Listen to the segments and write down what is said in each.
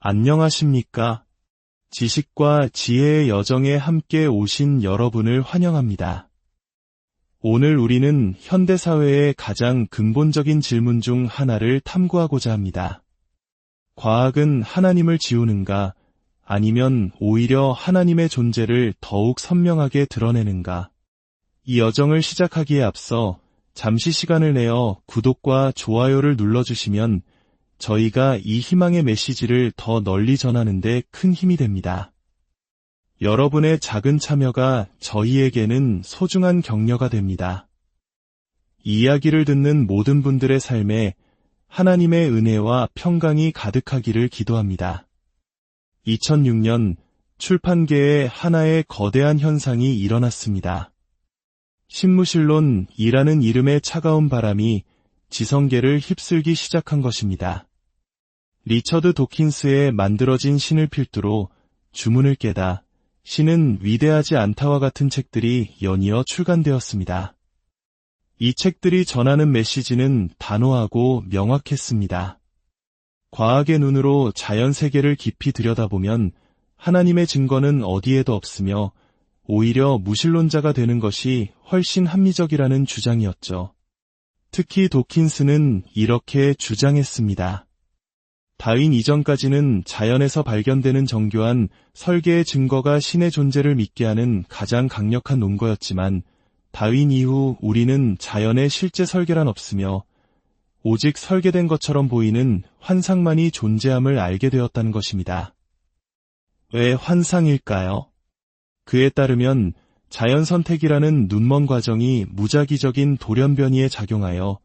안녕하십니까? 지식과 지혜의 여정에 함께 오신 여러분을 환영합니다. 오늘 우리는 현대사회의 가장 근본적인 질문 중 하나를 탐구하고자 합니다. 과학은 하나님을 지우는가, 아니면 오히려 하나님의 존재를 더욱 선명하게 드러내는가? 이 여정을 시작하기에 앞서 잠시 시간을 내어 구독과 좋아요를 눌러주시면 저희가 이 희망의 메시지를 더 널리 전하는 데 큰 힘이 됩니다. 여러분의 작은 참여가 저희에게는 소중한 격려가 됩니다. 이 이야기를 듣는 모든 분들의 삶에 하나님의 은혜와 평강이 가득하기를 기도합니다. 2006년 출판계에 하나의 거대한 현상이 일어났습니다. 신무실론이라는 이름의 차가운 바람이 지성계를 휩쓸기 시작한 것입니다. 리처드 도킨스의 만들어진 신을 필두로 주문을 깨다 신은 위대하지 않다와 같은 책들이 연이어 출간되었습니다. 이 책들이 전하는 메시지는 단호하고 명확했습니다. 과학의 눈으로 자연 세계를 깊이 들여다보면 하나님의 증거는 어디에도 없으며 오히려 무신론자가 되는 것이 훨씬 합리적이라는 주장이었죠. 특히 도킨스는 이렇게 주장했습니다. 다윈 이전까지는 자연에서 발견되는 정교한 설계의 증거가 신의 존재를 믿게 하는 가장 강력한 논거였지만 다윈 이후 우리는 자연의 실제 설계란 없으며 오직 설계된 것처럼 보이는 환상만이 존재함을 알게 되었다는 것입니다. 왜 환상일까요? 그에 따르면 자연 선택이라는 눈먼 과정이 무작위적인 돌연변이에 작용하여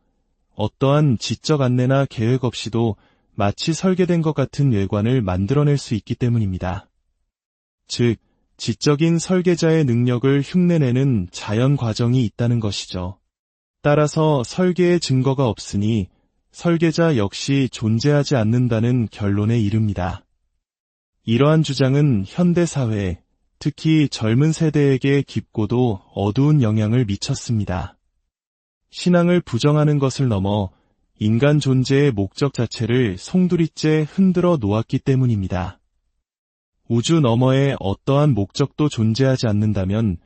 어떠한 지적 안내나 계획 없이도 마치 설계된 것 같은 외관을 만들어낼 수 있기 때문입니다. 즉, 지적인 설계자의 능력을 흉내내는 자연 과정이 있다는 것이죠. 따라서 설계의 증거가 없으니 설계자 역시 존재하지 않는다는 결론에 이릅니다. 이러한 주장은 현대사회, 특히 젊은 세대에게 깊고도 어두운 영향을 미쳤습니다. 신앙을 부정하는 것을 넘어 인간 존재의 목적 자체를 송두리째 흔들어 놓았기 때문입니다. 우주 너머에 어떠한 목적도 존재하지 않는다면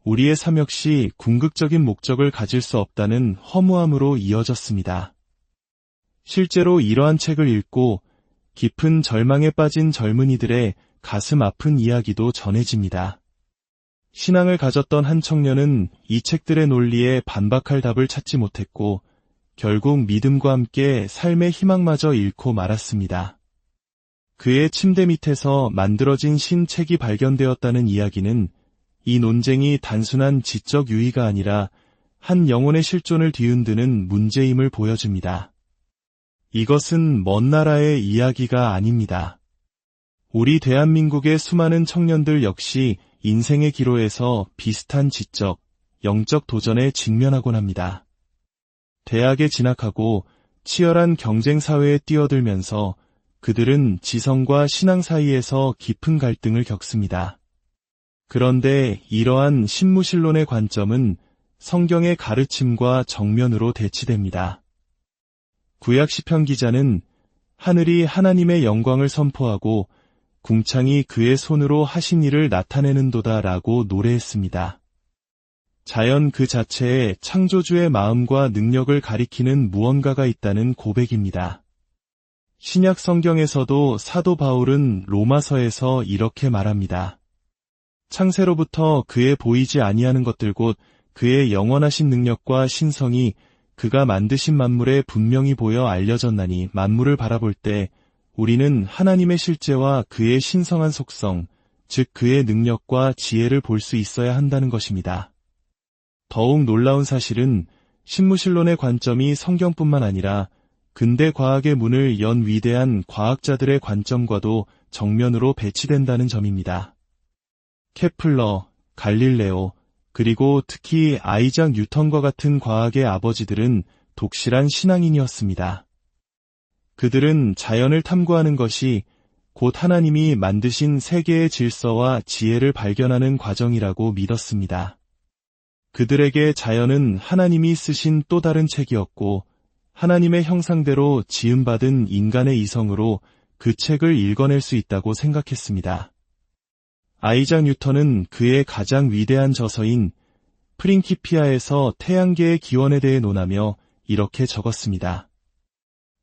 우리의 삶 역시 궁극적인 목적을 가질 수 없다는 허무함으로 이어졌습니다. 실제로 이러한 책을 읽고 깊은 절망에 빠진 젊은이들의 가슴 아픈 이야기도 전해집니다. 신앙을 가졌던 한 청년은 이 책들의 논리에 반박할 답을 찾지 못했고 결국 믿음과 함께 삶의 희망마저 잃고 말았습니다. 그의 침대 밑에서 만들어진 신책이 발견되었다는 이야기는 이 논쟁이 단순한 지적 유의가 아니라 한 영혼의 실존을 뒤흔드는 문제임을 보여줍니다. 이것은 먼 나라의 이야기가 아닙니다. 우리 대한민국의 수많은 청년들 역시 인생의 기로에서 비슷한 지적, 영적 도전에 직면하곤 합니다. 대학에 진학하고 치열한 경쟁 사회에 뛰어들면서 그들은 지성과 신앙 사이에서 깊은 갈등을 겪습니다. 그런데 이러한 신무신론의 관점은 성경의 가르침과 정면으로 대치됩니다. 구약 시편 기자는 하늘이 하나님의 영광을 선포하고 궁창이 그의 손으로 하신 일을 나타내는도다 라고 노래했습니다. 자연 그 자체에 창조주의 마음과 능력을 가리키는 무언가가 있다는 고백입니다. 신약 성경에서도 사도 바울은 로마서에서 이렇게 말합니다. 창세로부터 그의 보이지 아니하는 것들 곧 그의 영원하신 능력과 신성이 그가 만드신 만물에 분명히 보여 알려졌나니 만물을 바라볼 때 우리는 하나님의 실제와 그의 신성한 속성, 즉 그의 능력과 지혜를 볼 수 있어야 한다는 것입니다. 더욱 놀라운 사실은 신무신론의 관점이 성경뿐만 아니라 근대 과학의 문을 연 위대한 과학자들의 관점과도 정면으로 배치된다는 점입니다. 케플러, 갈릴레오, 그리고 특히 아이작 뉴턴과 같은 과학의 아버지들은 독실한 신앙인이었습니다. 그들은 자연을 탐구하는 것이 곧 하나님이 만드신 세계의 질서와 지혜를 발견하는 과정이라고 믿었습니다. 그들에게 자연은 하나님이 쓰신 또 다른 책이었고 하나님의 형상대로 지음받은 인간의 이성으로 그 책을 읽어낼 수 있다고 생각했습니다. 아이작 뉴턴은 그의 가장 위대한 저서인 프린키피아에서 태양계의 기원에 대해 논하며 이렇게 적었습니다.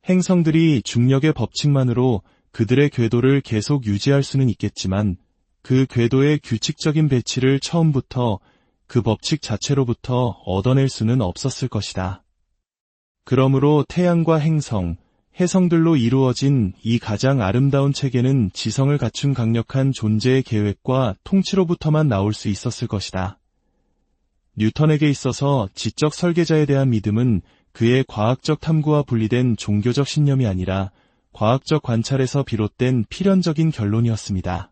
행성들이 중력의 법칙만으로 그들의 궤도를 계속 유지할 수는 있겠지만 그 궤도의 규칙적인 배치를 처음부터 그 법칙 자체로부터 얻어낼 수는 없었을 것이다. 그러므로 태양과 행성, 해성들로 이루어진 이 가장 아름다운 체계는 지성을 갖춘 강력한 존재의 계획과 통치로부터만 나올 수 있었을 것이다. 뉴턴에게 있어서 지적 설계자에 대한 믿음은 그의 과학적 탐구와 분리된 종교적 신념이 아니라 과학적 관찰에서 비롯된 필연적인 결론이었습니다.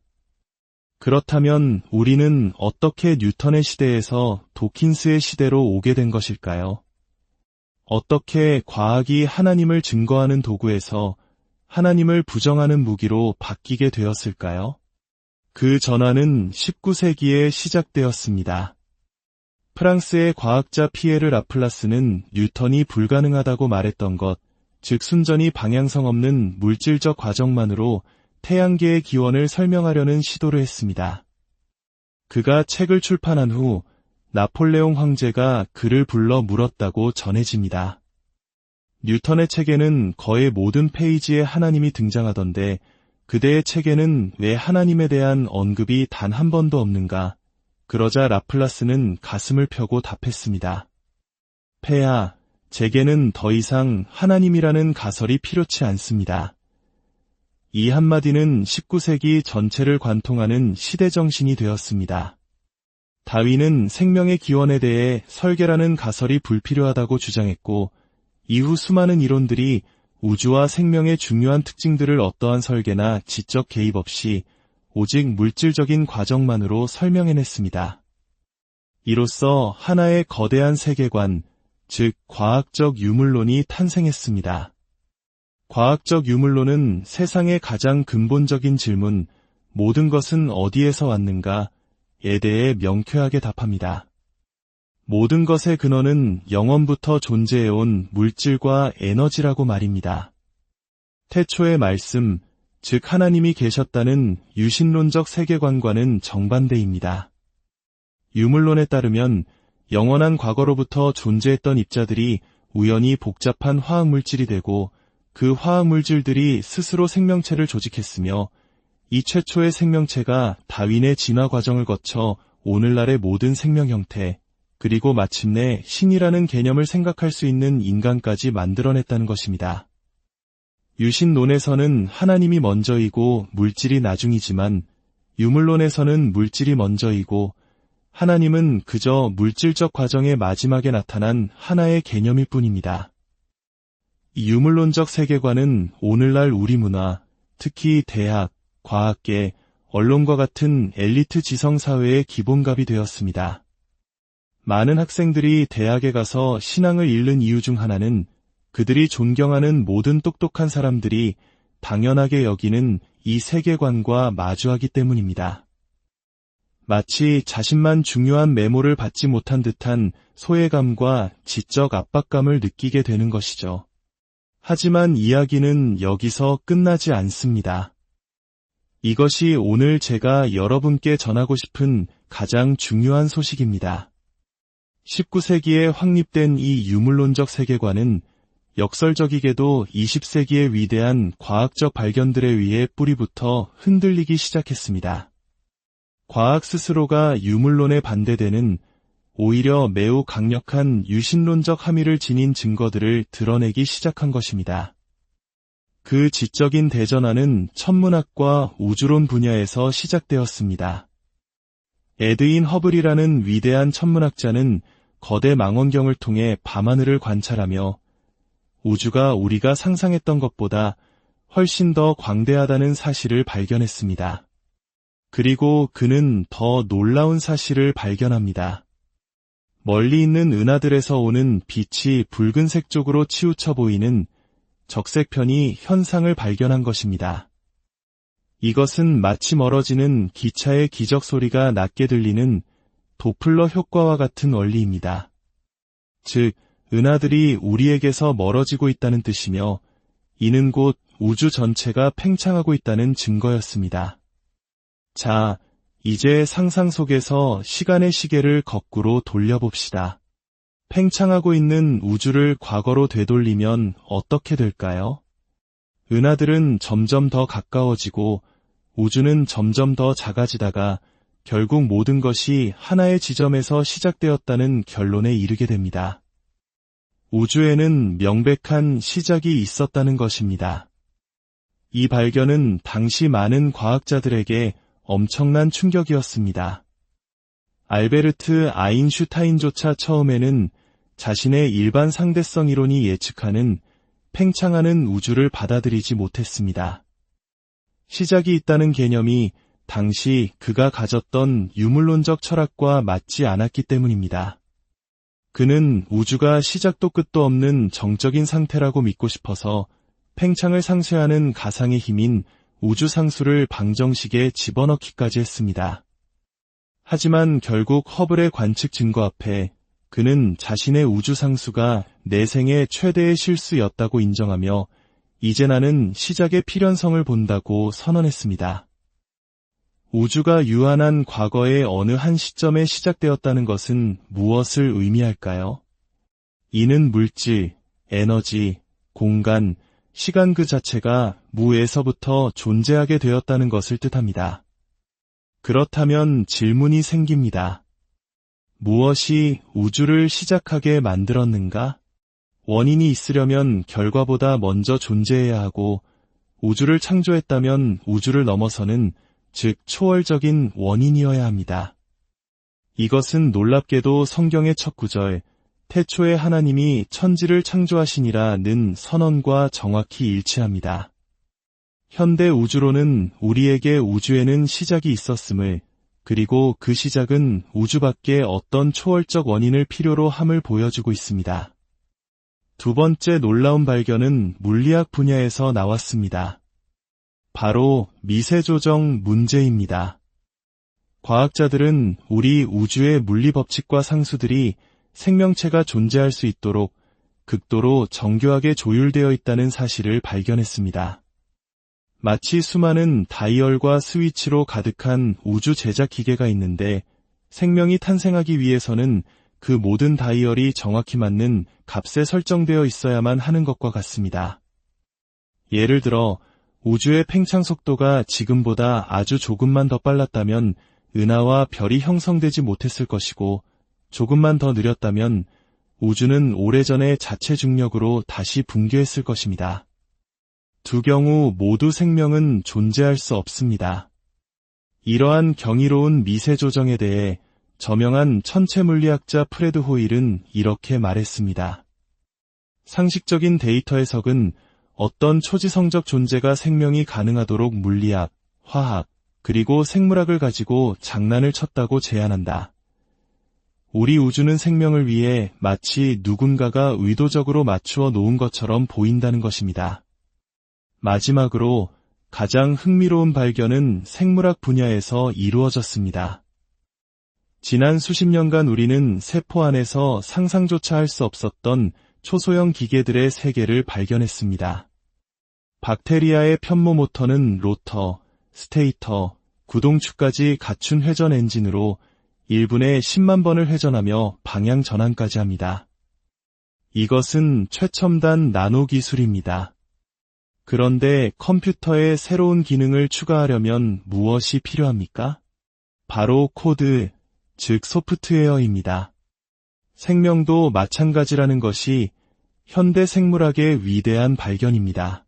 그렇다면 우리는 어떻게 뉴턴의 시대에서 도킨스의 시대로 오게 된 것일까요? 어떻게 과학이 하나님을 증거하는 도구에서 하나님을 부정하는 무기로 바뀌게 되었을까요? 그 전환은 19세기에 시작되었습니다. 프랑스의 과학자 피에르 라플라스는 뉴턴이 불가능하다고 말했던 것, 즉 순전히 방향성 없는 물질적 과정만으로 태양계의 기원을 설명하려는 시도를 했습니다. 그가 책을 출판한 후 나폴레옹 황제가 그를 불러 물었다고 전해집니다. 뉴턴의 책에는 거의 모든 페이지에 하나님이 등장하던데 그대의 책에는 왜 하나님에 대한 언급이 단 한 번도 없는가? 그러자 라플라스는 가슴을 펴고 답했습니다. 폐하, 제게는 더 이상 하나님이라는 가설이 필요치 않습니다. 이 한마디는 19세기 전체를 관통하는 시대정신이 되었습니다. 다윈은 생명의 기원에 대해 설계라는 가설이 불필요하다고 주장했고 이후 수많은 이론들이 우주와 생명의 중요한 특징들을 어떠한 설계나 지적 개입 없이 오직 물질적인 과정만으로 설명해냈습니다. 이로써 하나의 거대한 세계관, 즉 과학적 유물론이 탄생했습니다. 과학적 유물론은 세상의 가장 근본적인 질문, 모든 것은 어디에서 왔는가? 에 대해 명쾌하게 답합니다. 모든 것의 근원은 영원부터 존재해온 물질과 에너지라고 말입니다. 태초의 말씀, 즉 하나님이 계셨다는 유신론적 세계관과는 정반대입니다. 유물론에 따르면 영원한 과거로부터 존재했던 입자들이 우연히 복잡한 화학물질이 되고 그 화학물질들이 스스로 생명체를 조직했으며 이 최초의 생명체가 다윈의 진화 과정을 거쳐 오늘날의 모든 생명 형태, 그리고 마침내 신이라는 개념을 생각할 수 있는 인간까지 만들어냈다는 것입니다. 유신론에서는 하나님이 먼저이고 물질이 나중이지만 유물론에서는 물질이 먼저이고 하나님은 그저 물질적 과정의 마지막에 나타난 하나의 개념일 뿐입니다. 이 유물론적 세계관은 오늘날 우리 문화, 특히 대학, 과학계, 언론과 같은 엘리트 지성사회의 기본값이 되었습니다. 많은 학생들이 대학에 가서 신앙을 잃는 이유 중 하나는 그들이 존경하는 모든 똑똑한 사람들이 당연하게 여기는 이 세계관과 마주하기 때문입니다. 마치 자신만 중요한 메모를 받지 못한 듯한 소외감과 지적 압박감을 느끼게 되는 것이죠. 하지만 이야기는 여기서 끝나지 않습니다. 이것이 오늘 제가 여러분께 전하고 싶은 가장 중요한 소식입니다. 19세기에 확립된 이 유물론적 세계관은 역설적이게도 20세기의 위대한 과학적 발견들에 의해 뿌리부터 흔들리기 시작했습니다. 과학 스스로가 유물론에 반대되는 오히려 매우 강력한 유신론적 함의를 지닌 증거들을 드러내기 시작한 것입니다. 그 지적인 대전환은 천문학과 우주론 분야에서 시작되었습니다. 에드윈 허블이라는 위대한 천문학자는 거대 망원경을 통해 밤하늘을 관찰하며 우주가 우리가 상상했던 것보다 훨씬 더 광대하다는 사실을 발견했습니다. 그리고 그는 더 놀라운 사실을 발견합니다. 멀리 있는 은하들에서 오는 빛이 붉은색 쪽으로 치우쳐 보이는 적색편이 현상을 발견한 것입니다. 이것은 마치 멀어지는 기차의 기적 소리가 낮게 들리는 도플러 효과와 같은 원리입니다. 즉, 은하들이 우리에게서 멀어지고 있다는 뜻이며 이는 곧 우주 전체가 팽창하고 있다는 증거였습니다. 자, 이제 상상 속에서 시간의 시계를 거꾸로 돌려봅시다. 팽창하고 있는 우주를 과거로 되돌리면 어떻게 될까요? 은하들은 점점 더 가까워지고 우주는 점점 더 작아지다가 결국 모든 것이 하나의 지점에서 시작되었다는 결론에 이르게 됩니다. 우주에는 명백한 시작이 있었다는 것입니다. 이 발견은 당시 많은 과학자들에게 엄청난 충격이었습니다. 알베르트 아인슈타인조차 처음에는 자신의 일반 상대성 이론이 예측하는 팽창하는 우주를 받아들이지 못했습니다. 시작이 있다는 개념이 당시 그가 가졌던 유물론적 철학과 맞지 않았기 때문입니다. 그는 우주가 시작도 끝도 없는 정적인 상태라고 믿고 싶어서 팽창을 상쇄하는 가상의 힘인 우주상수를 방정식에 집어넣기까지 했습니다. 하지만 결국 허블의 관측 증거 앞에 그는 자신의 우주상수가 내 생의 최대의 실수였다고 인정하며 이제 나는 시작의 필연성을 본다고 선언했습니다. 우주가 유한한 과거의 어느 한 시점에 시작되었다는 것은 무엇을 의미할까요? 이는 물질, 에너지, 공간, 시간 그 자체가 무에서부터 존재하게 되었다는 것을 뜻합니다. 그렇다면 질문이 생깁니다. 무엇이 우주를 시작하게 만들었는가? 원인이 있으려면 결과보다 먼저 존재해야 하고 우주를 창조했다면 우주를 넘어서는 즉 초월적인 원인이어야 합니다. 이것은 놀랍게도 성경의 첫 구절 태초에 하나님이 천지를 창조하시니라는 선언과 정확히 일치합니다. 현대 우주론은 우리에게 우주에는 시작이 있었음을 그리고 그 시작은 우주 밖에 어떤 초월적 원인을 필요로 함을 보여주고 있습니다. 두 번째 놀라운 발견은 물리학 분야에서 나왔습니다. 바로 미세조정 문제입니다. 과학자들은 우리 우주의 물리법칙과 상수들이 생명체가 존재할 수 있도록 극도로 정교하게 조율되어 있다는 사실을 발견했습니다. 마치 수많은 다이얼과 스위치로 가득한 우주 제작 기계가 있는데 생명이 탄생하기 위해서는 그 모든 다이얼이 정확히 맞는 값에 설정되어 있어야만 하는 것과 같습니다. 예를 들어 우주의 팽창 속도가 지금보다 아주 조금만 더 빨랐다면 은하와 별이 형성되지 못했을 것이고 조금만 더 느렸다면 우주는 오래전에 자체 중력으로 다시 붕괴했을 것입니다. 두 경우 모두 생명은 존재할 수 없습니다. 이러한 경이로운 미세 조정에 대해 저명한 천체물리학자 프레드 호일은 이렇게 말했습니다. 상식적인 데이터 해석은 어떤 초지성적 존재가 생명이 가능하도록 물리학, 화학, 그리고 생물학을 가지고 장난을 쳤다고 제안한다. 우리 우주는 생명을 위해 마치 누군가가 의도적으로 맞추어 놓은 것처럼 보인다는 것입니다. 마지막으로 가장 흥미로운 발견은 생물학 분야에서 이루어졌습니다. 지난 수십 년간 우리는 세포 안에서 상상조차 할 수 없었던 초소형 기계들의 세계를 발견했습니다. 박테리아의 편모 모터는 로터, 스테이터, 구동축까지 갖춘 회전 엔진으로 1분에 10만 번을 회전하며 방향 전환까지 합니다. 이것은 최첨단 나노 기술입니다. 그런데 컴퓨터에 새로운 기능을 추가하려면 무엇이 필요합니까? 바로 코드, 즉 소프트웨어입니다. 생명도 마찬가지라는 것이 현대 생물학의 위대한 발견입니다.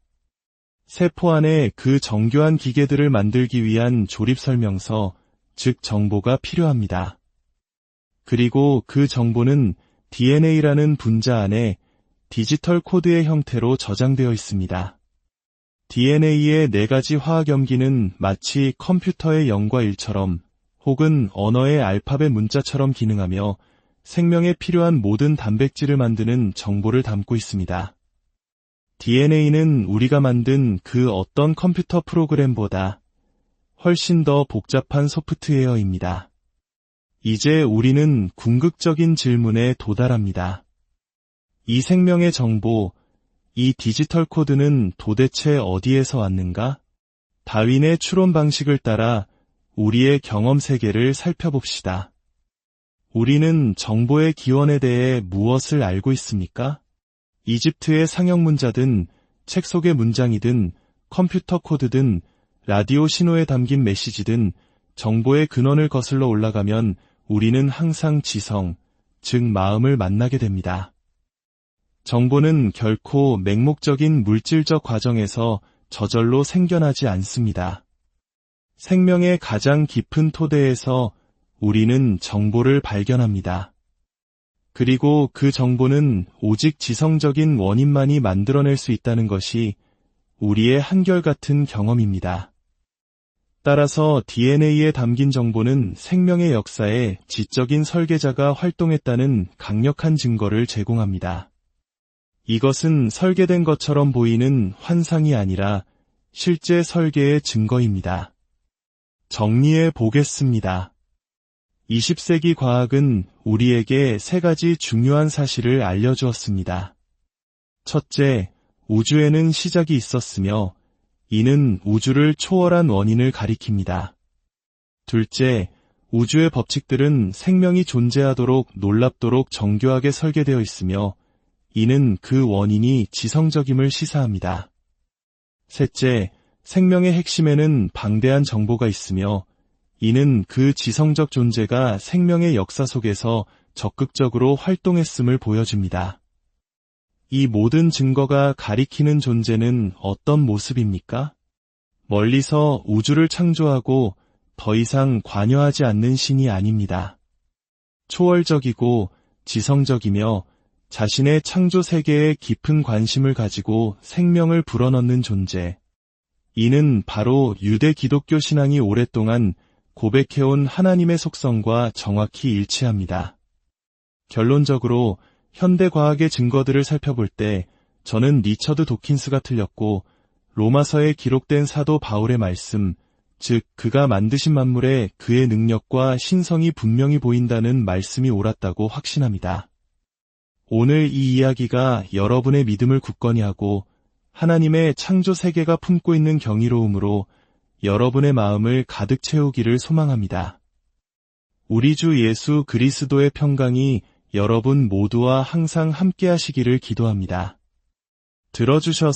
세포 안에 그 정교한 기계들을 만들기 위한 조립 설명서, 즉 정보가 필요합니다. 그리고 그 정보는 DNA라는 분자 안에 디지털 코드의 형태로 저장되어 있습니다. DNA의 4가지 화학 염기는 마치 컴퓨터의 0과 1처럼 혹은 언어의 알파벳 문자처럼 기능하며 생명에 필요한 모든 단백질을 만드는 정보를 담고 있습니다. DNA는 우리가 만든 그 어떤 컴퓨터 프로그램보다 훨씬 더 복잡한 소프트웨어입니다. 이제 우리는 궁극적인 질문에 도달합니다. 이 생명의 정보, 이 디지털 코드는 도대체 어디에서 왔는가? 다윈의 추론 방식을 따라 우리의 경험 세계를 살펴봅시다. 우리는 정보의 기원에 대해 무엇을 알고 있습니까? 이집트의 상형문자든 책 속의 문장이든 컴퓨터 코드든 라디오 신호에 담긴 메시지든 정보의 근원을 거슬러 올라가면 우리는 항상 지성, 즉 마음을 만나게 됩니다. 정보는 결코 맹목적인 물질적 과정에서 저절로 생겨나지 않습니다. 생명의 가장 깊은 토대에서 우리는 정보를 발견합니다. 그리고 그 정보는 오직 지성적인 원인만이 만들어낼 수 있다는 것이 우리의 한결같은 경험입니다. 따라서 DNA에 담긴 정보는 생명의 역사에 지적인 설계자가 활동했다는 강력한 증거를 제공합니다. 이것은 설계된 것처럼 보이는 환상이 아니라 실제 설계의 증거입니다. 정리해 보겠습니다. 20세기 과학은 우리에게 세 가지 중요한 사실을 알려주었습니다. 첫째, 우주에는 시작이 있었으며 이는 우주를 초월한 원인을 가리킵니다. 둘째, 우주의 법칙들은 생명이 존재하도록 놀랍도록 정교하게 설계되어 있으며 이는 그 원인이 지성적임을 시사합니다. 셋째, 생명의 핵심에는 방대한 정보가 있으며 이는 그 지성적 존재가 생명의 역사 속에서 적극적으로 활동했음을 보여줍니다. 이 모든 증거가 가리키는 존재는 어떤 모습입니까? 멀리서 우주를 창조하고 더 이상 관여하지 않는 신이 아닙니다. 초월적이고 지성적이며 자신의 창조 세계에 깊은 관심을 가지고 생명을 불어넣는 존재. 이는 바로 유대 기독교 신앙이 오랫동안 고백해온 하나님의 속성과 정확히 일치합니다. 결론적으로 현대 과학의 증거들을 살펴볼 때 저는 리처드 도킨스가 틀렸고 로마서에 기록된 사도 바울의 말씀, 즉 그가 만드신 만물에 그의 능력과 신성이 분명히 보인다는 말씀이 옳았다고 확신합니다. 오늘 이 이야기가 여러분의 믿음을 굳건히 하고 하나님의 창조 세계가 품고 있는 경이로움으로 여러분의 마음을 가득 채우기를 소망합니다. 우리 주 예수 그리스도의 평강이 여러분 모두와 항상 함께 하시기를 기도합니다. 들어주셔서